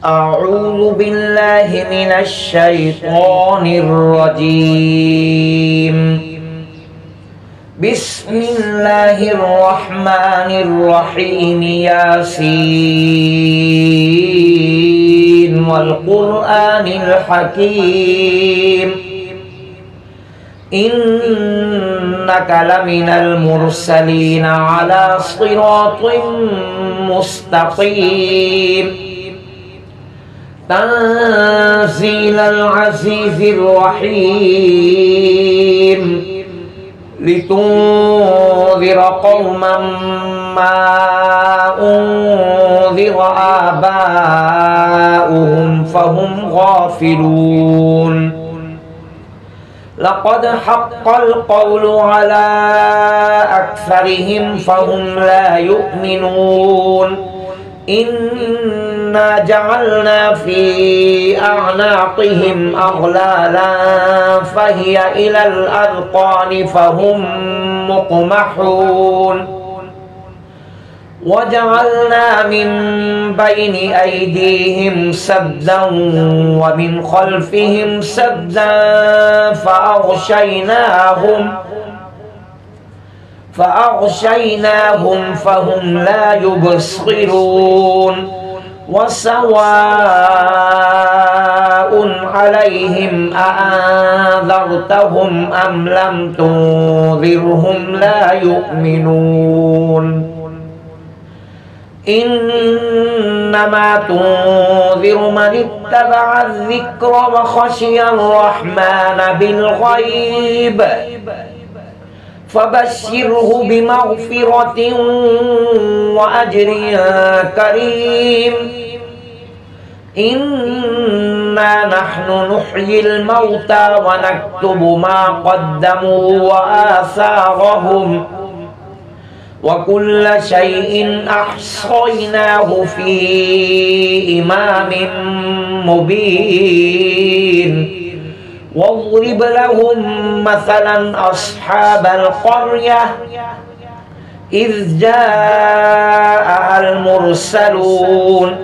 أعوذ بالله من الشيطان الرجيم. بسم الله الرحمن الرحيم. ياسين والقرآن الحكيم إنك لمن المرسلين على صراط مستقيم تنزيل العزيز الرحيم لتنذر قوما ما أنذر آباؤهم فهم غافلون. لقد حق القول على أكثرهم فهم لا يؤمنون. إنا جعلنا في أعناقهم أغلالا فهي إلى الأذقان فهم مقمحون. وجعلنا من بين أيديهم سدا ومن خلفهم سدا فأغشيناهم فهم لا يبصرون. وسواء عليهم أأنذرتهم أم لم تنذرهم لا يؤمنون. إنما تنذر من اتبع الذكر وخشي الرحمن بالغيب فبشره بمغفرة وأجر كريم. إنا نحن نحيي الموتى ونكتب ما قدموا وآثارهم وكل شيء أحصيناه في إمام مبين. واضرب لهم مثلا أصحاب القرية إذ جاءها المرسلون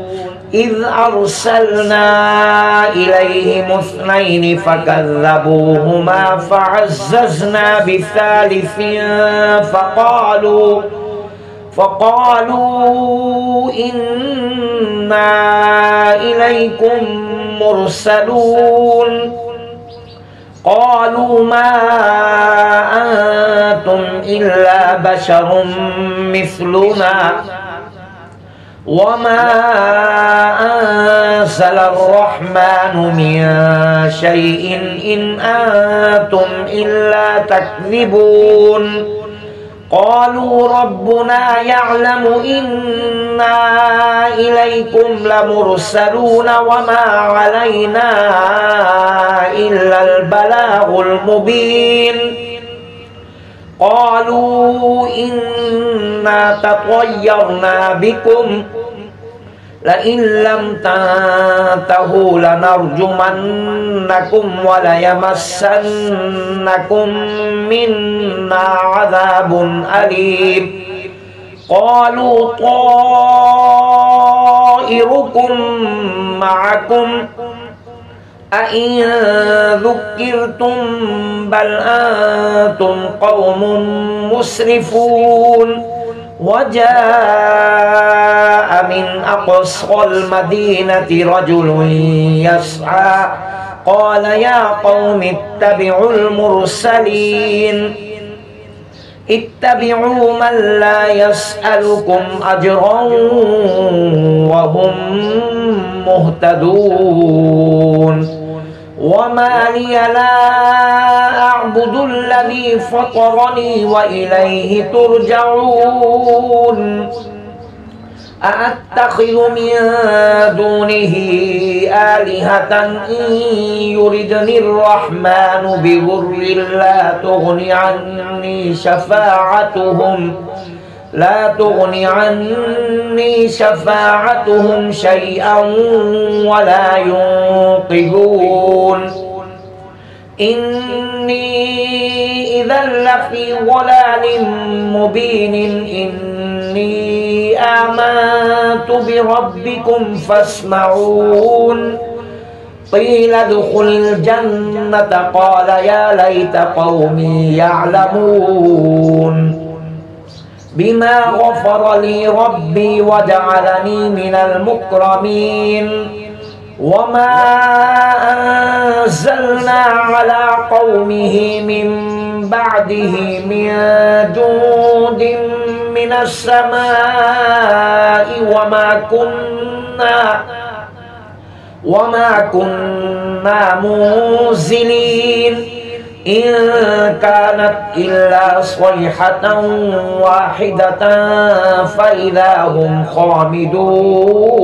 إذ أرسلنا إليهم اثنين فكذبوهما فعززنا بثالث فقالوا إنا إليكم مرسلون. قالوا ما أنتم إلا بشر مثلنا وما أنزل الرحمن من شيء إن أنتم إلا تكذبون. قالوا ربنا يعلم إنا إليكم لمرسلون وما علينا إلا البلاغ المبين. قالوا إنا تطيرنا بكم لئن لم تنتهوا لنرجمنكم وليمسنكم منا عذاب أليم. قالوا طائركم معكم أئن ذكرتم بل أنتم قوم مسرفون. وجاء من أقصى المدينة رجل يسعى قال يا قوم اتبعوا المرسلين اتبعوا من لا يسألكم أجرا وهم مهتدون. وما لي لا أعبد الذي فطرني وإليه ترجعون. أأتخذ من دونه آلهة إن يردني الرحمن بضر لا تغني عني شفاعتهم شيئا ولا ينقذون. إني إذا لفي ضلال مبين. إني آمنت بربكم فاسمعون قيل ادخل الجنة قال يا ليت قومي يعلمون بما غفر لي ربي وجعلني من المكرمين وما أنزلنا على قومه من بعده من جود من السماء وما كنا منزلين إن كانت إلا صيحة واحدة فإذا هم خامدون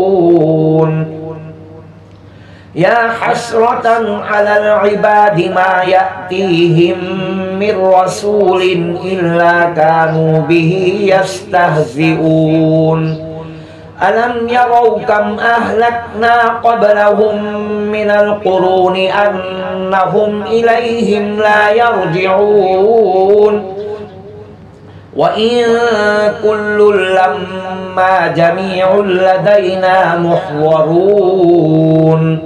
يا حسرة على العباد ما يأتيهم من رسول إلا كانوا به يستهزئون ألم يروا كم أهلكنا قبلهم من القرون أنهم إليهم لا يرجعون وإن كل لما جميع لدينا محضرون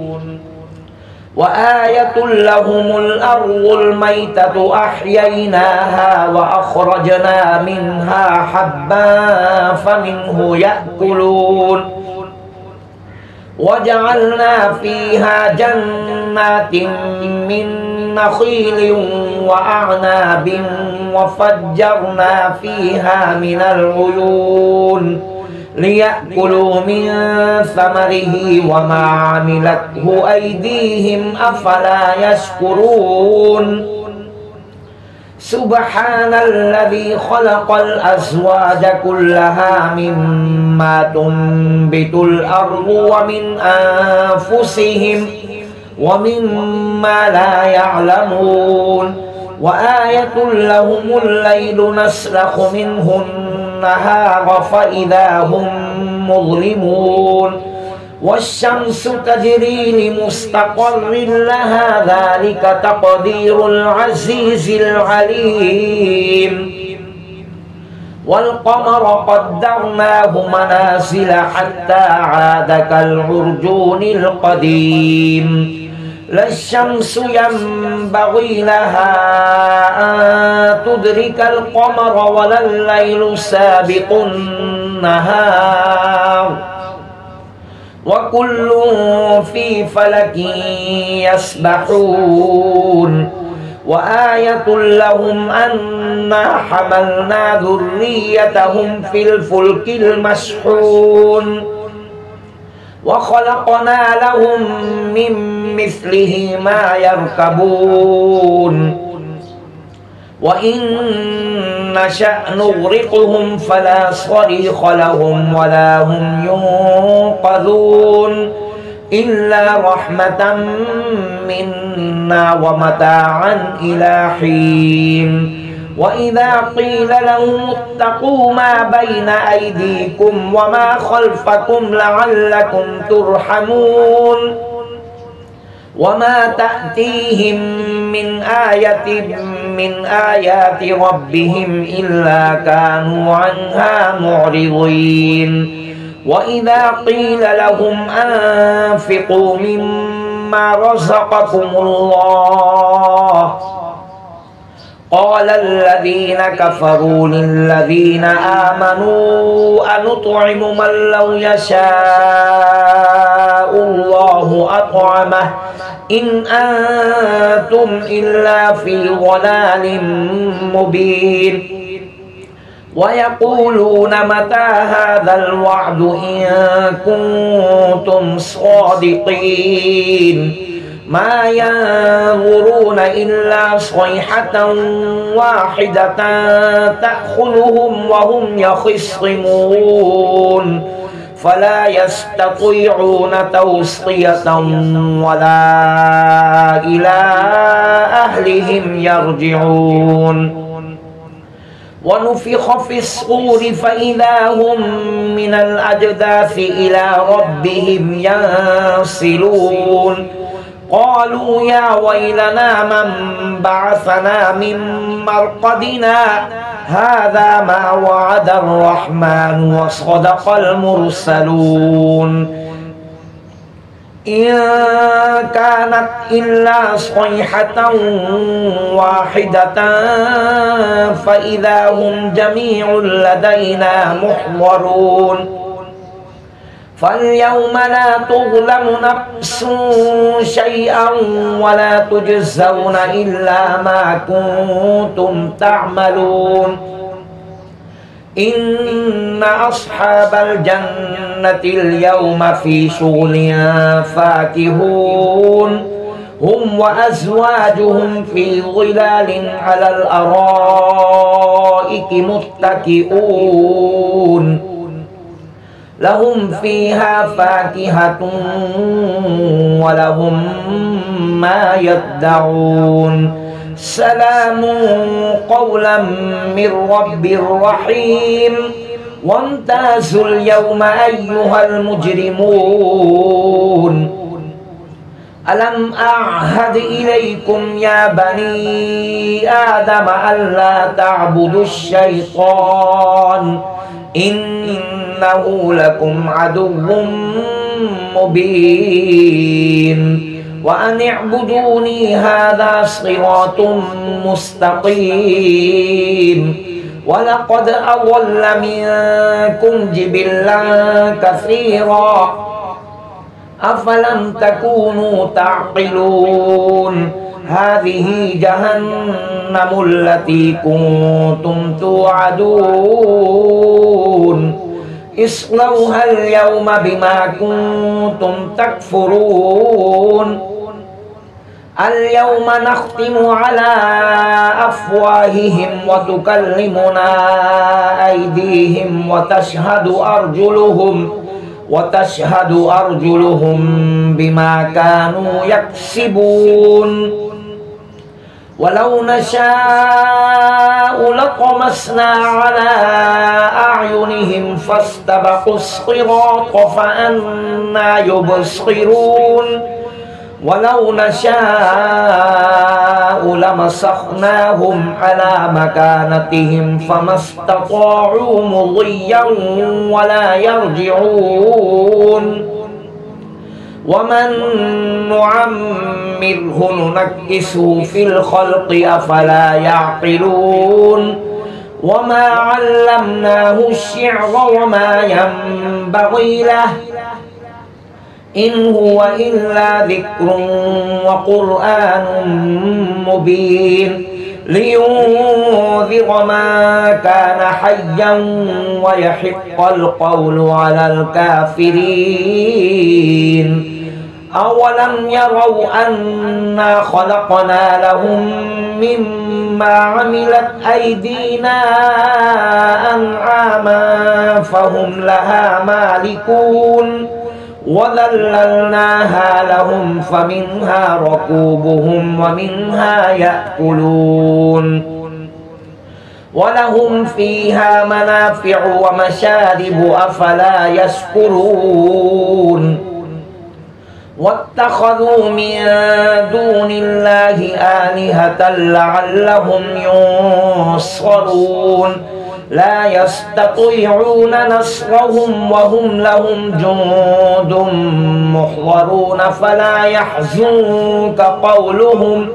وآية لهم الأرض الميتة أحييناها وأخرجنا منها حبا فمنه يأكلون وجعلنا فيها جنات من نخيل وأعناب وفجرنا فيها من العيون ليأكلوا من ثمره وما عملته أيديهم أفلا يشكرون سبحان الذي خلق الأزواج كلها مما تنبت الأرض ومن أنفسهم ومما لا يعلمون وآية لهم الليل نسلخ منه النهار فإذا هم مظلمون والشمس تجري لمستقر لها ذلك تقدير العزيز العليم والقمر قدرناه منازل حتى عاد كالعرجون القديم لا الشمس ينبغي لها أن تدرك القمر ولا الليل سابق النهار وكل في فلك يسبحون وآية لهم أنا حملنا ذريتهم في الفلك المشحون وخلقنا لهم من مثله ما يركبون وإن نشأ نغرقهم فلا صريخ لهم ولا هم ينقذون إلا رحمة منا ومتاعا إلى حين وإذا قيل لهم اتقوا ما بين أيديكم وما خلفكم لعلكم ترحمون وما تأتيهم من آية من آيات ربهم إلا كانوا عنها معرضين وإذا قيل لهم أنفقوا مما رزقكم الله قال الذين كفروا للذين آمنوا أنطعم من لو يشاء الله أطعمه إن أنتم إلا في ضلال مبين ويقولون متى هذا الوعد إن كنتم صادقين ما ينظرون إلا صيحة واحدة تأخذهم وهم يخصمون فلا يستطيعون توصية ولا إلى أهلهم يرجعون ونفخ في الصور فإذا هم من الأجداث إلى ربهم ينسلون قالوا يا ويلنا من بعثنا من مرقدنا هذا ما وعد الرحمن وصدق المرسلون إن كانت إلا صيحة واحدة فإذا هم جميع لدينا محضرون فاليوم لا تظلم نفس شيئا ولا تجزون إلا ما كنتم تعملون إن أصحاب الجنة اليوم في شغل فاكهون هم وأزواجهم في ظلال على الأرائك متكئون لهم فيها فاكهة ولهم ما يدعون سلام قولا من رب رحيم وامتازوا اليوم أيها المجرمون ألم أعهد إليكم يا بني آدم ألا تعبدوا الشيطان إنه لكم عدو مبين وأن اعبدوني هذا صراط مستقيم ولقد أضل منكم جبلا كثيرا أفلم تكونوا تعقلون هذه جهنم التي كنتم توعدون اصلوها اليوم بما كنتم تكفرون اليوم نختم على أفواههم وتكلمنا أيديهم وتشهد أرجلهم بما كانوا يكسبون ولو نشاء لطمسنا على أعينهم فاستبقوا الصراط فأنى يبصرون ولو نشاء لمسخناهم على مكانتهم فما استطاعوا مضيا ولا يرجعون ومن نعمره ننكسه في الخلق أفلا يعقلون وما علمناه الشعر وما ينبغي له إن هو إلا ذكر وقرآن مبين لينذر ما كان حيا ويحق القول على الكافرين أولم يروا أنا خلقنا لهم مما عملت أيدينا أنعاما فهم لها مالكون وذللناها لهم فمنها ركوبهم ومنها يأكلون ولهم فيها منافع ومشارب أفلا يشكرون واتخذوا من دون الله آلهة لعلهم ينصرون لا يستطيعون نصرهم وهم لهم جند محضرون فلا يحزنك قولهم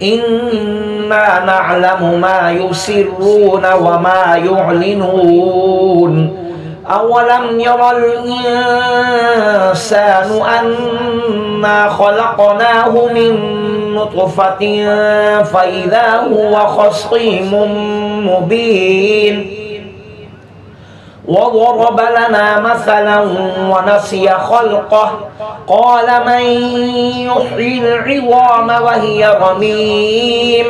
إنا نعلم ما يسرون وما يعلنون أولم يرى الإنسان أنا خلقناه من نطفة فإذا هو خصيم مبين وضرب لنا مثلا ونسي خلقه قال من يحيي العظام وهي رميم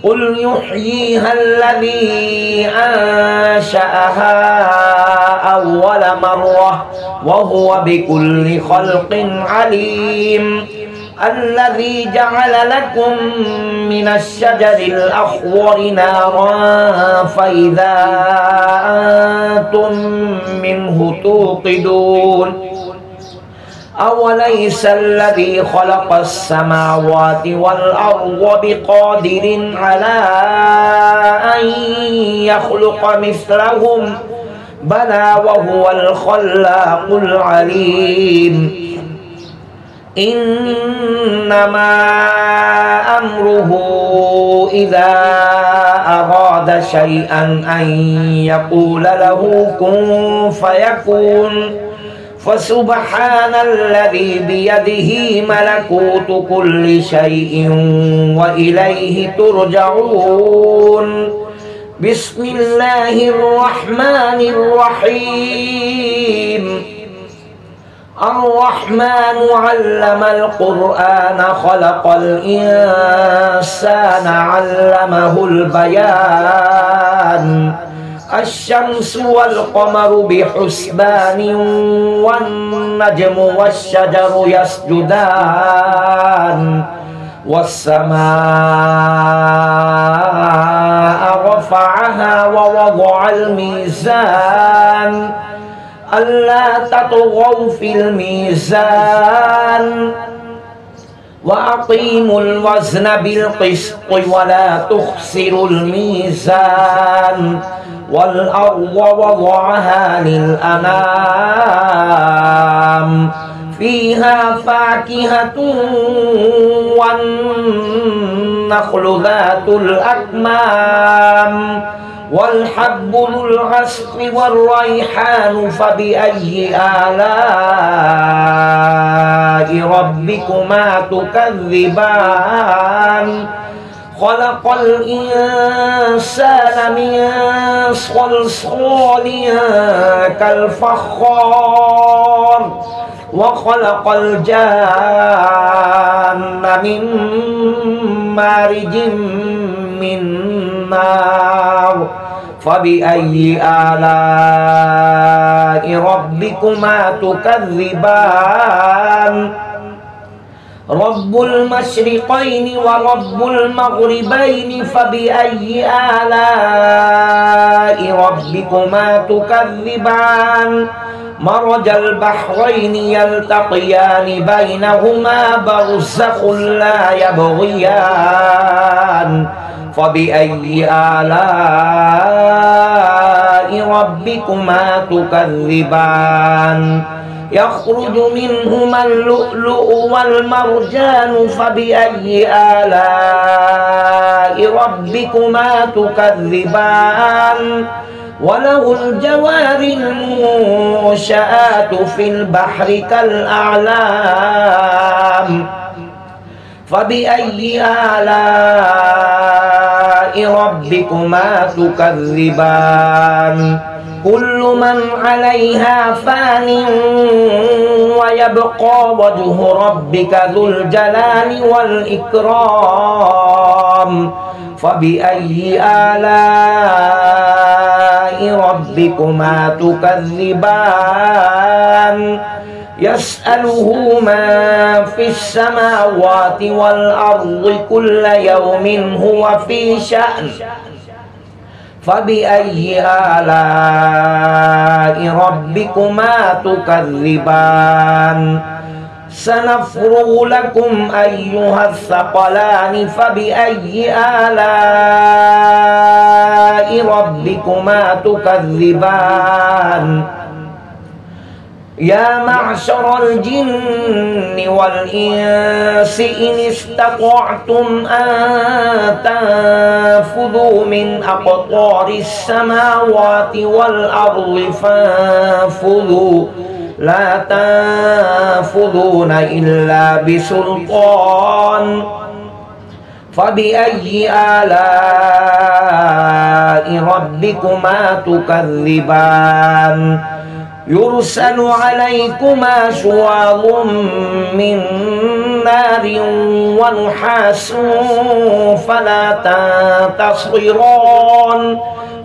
قل يحييها الذي أنشأها أول مرة وهو بكل خلق عليم الذي جعل لكم من الشجر الأخضر نارا فإذا أنتم منه توقدون أوليس الذي خلق السماوات والأرض بقادر على أن يخلق مثلهم بلى وهو الخلاق العليم إنما أمره إذا أراد شيئا أن يقول له كن فيكون فسبحان الذي بيده ملكوت كل شيء وإليه ترجعون بسم الله الرحمن الرحيم الرحمن علم القرآن خلق الإنسان علمه البيان الشمس والقمر بحسبان والنجم والشجر يسجدان والسماء رفعها ووضع الميزان ألا تطغوا في الميزان وأقيموا الوزن بالقسط ولا تخسروا الميزان والأرض وضعها للأنام فيها فاكهة والنخل ذات الأكمام والحب ذو العصف والريحان فبأي آلاء ربكما تكذبان خلق الإنسان من صلصال كالفخار وخلق الجان من مارج من نار فبأي آلاء ربكما تكذبان رب المشرقين ورب المغربين فبأي آلاء ربكما تكذبان مرج البحرين يلتقيان بينهما برزخ لا يبغيان فبأي آلاء ربكما تكذبان يخرج منهما اللؤلؤ والمرجان فبأي آلاء ربكما تكذبان وله الجوار المنشآت في البحر كالأعلام فبأي آلاء ربكما تكذبان كل من عليها فان ويبقى وجه ربك ذو الجلال والإكرام فبأي آلاء ربكما تكذبان يسأله من في السماوات والأرض كل يوم هو في شأن فبأي آلاء ربكما تكذبان سنفرغ لكم أيها الثقلان فبأي آلاء ربكما تكذبان يا معشر الجن والإنس إن استطعتم أن تنفذوا من أقطار السماوات والأرض فانفذوا لا تنفذون إلا بسلطان فبأي آلاء ربكما تكذبان يرسل عليكما شواظ من نار ونحاس فلا تنتصران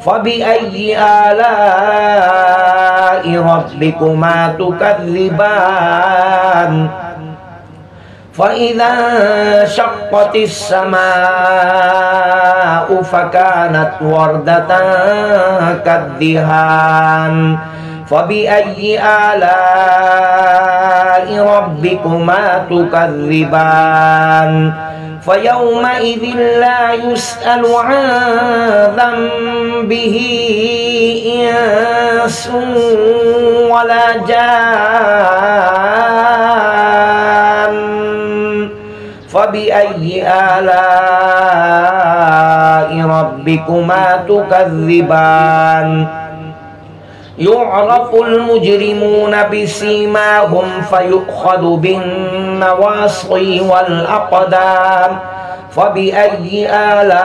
فبأي آلاء ربكما تكذبان فإذا انشقت السماء فكانت وردة كالدهان فبأي آلاء ربكما تكذبان فيومئذ لا يسأل عن ذنبه إنس ولا جان فبأي آلاء ربكما تكذبان يعرف المجرمون بسيماهم فيؤخذ بالنواصي والأقدام فبأي آلاء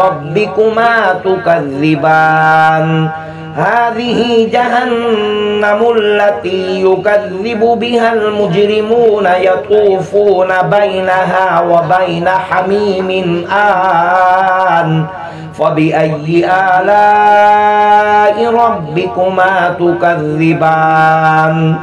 ربكما تكذبان هذه جهنم التي يكذب بها المجرمون يطوفون بينها وبين حميم آن فبأي آلاء ربكما تكذبان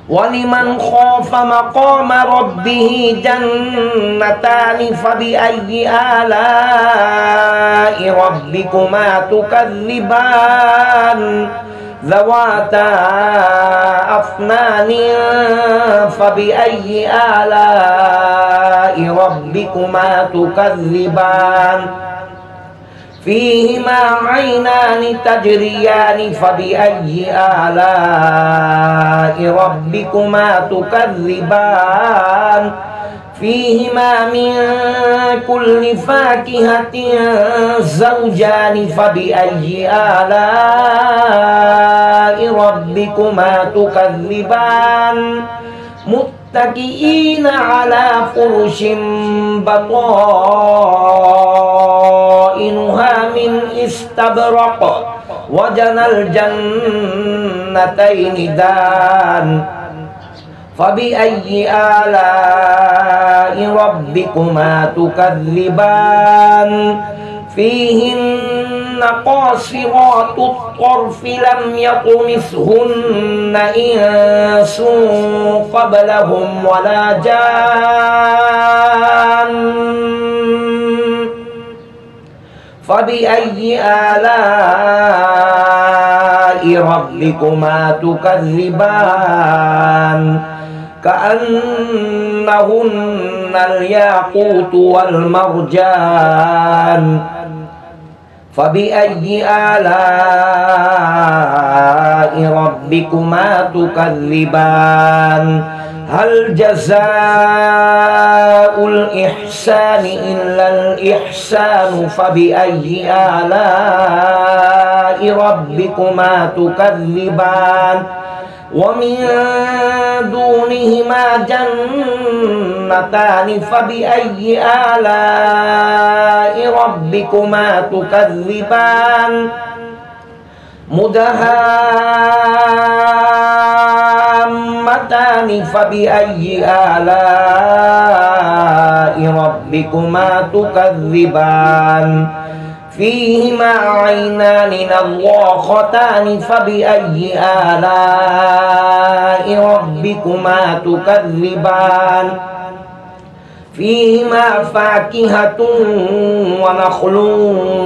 ولمن خاف مقام ربه جنتان فبأي آلاء ربكما تكذبان ذواتا أفنان فبأي آلاء ربكما تكذبان فيهما عينان تجريان فبأي آلاء ربكما تكذبان فيهما من كل فاكهة زوجان فبأي آلاء ربكما تكذبان متكئين على فرش بطائنها من استبرق وجنى الجنتين دان فبأي آلاء ربكما تكذبان فيهن قاصرات الطرف لم يطمثهن إنس قبلهم ولا جان فبأي آلاء ربكما تكذبان كأنهن الياقوت والمرجان فبأي آلاء ربكما تكذبان هل جزاء الإحسان إلا الإحسان فبأي آلاء ربكما تكذبان ومن دونهما جنتان فبأي آلاء ربكما تكذبان مدهامتان فبأي آلاء ربكما تكذبان فيهما عينان نضاختان فبأي آلاء ربكما تكذبان فيهما فاكهة ونخل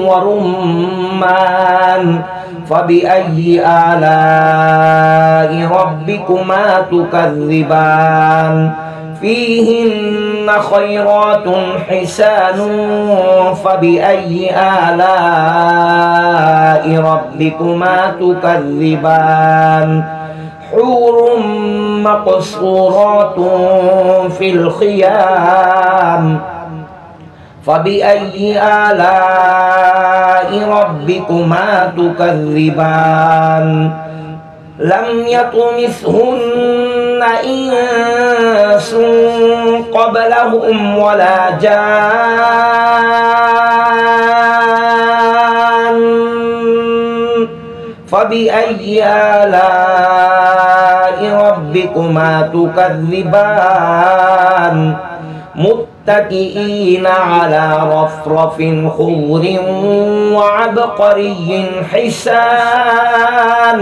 ورمان فبأي آلاء ربكما تكذبان فيهن خيرات حسان فبأي آلاء ربكما تكذبان حور مقصورات في الخيام فبأي آلاء ربكما تكذبان لم يطمثهن إنس قبلهم ولا جان فبأي آلاء ربكما تكذبان متكئين على رفرف خضر وعبقري حسان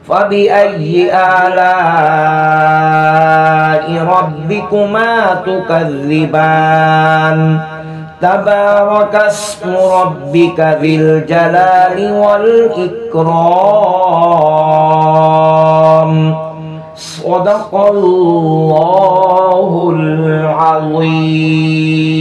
فبأي آلاء ربكما تكذبان تبارك اسم ربك ذي الجلال والإكرام সাদাকাল্লাহুল আযীম।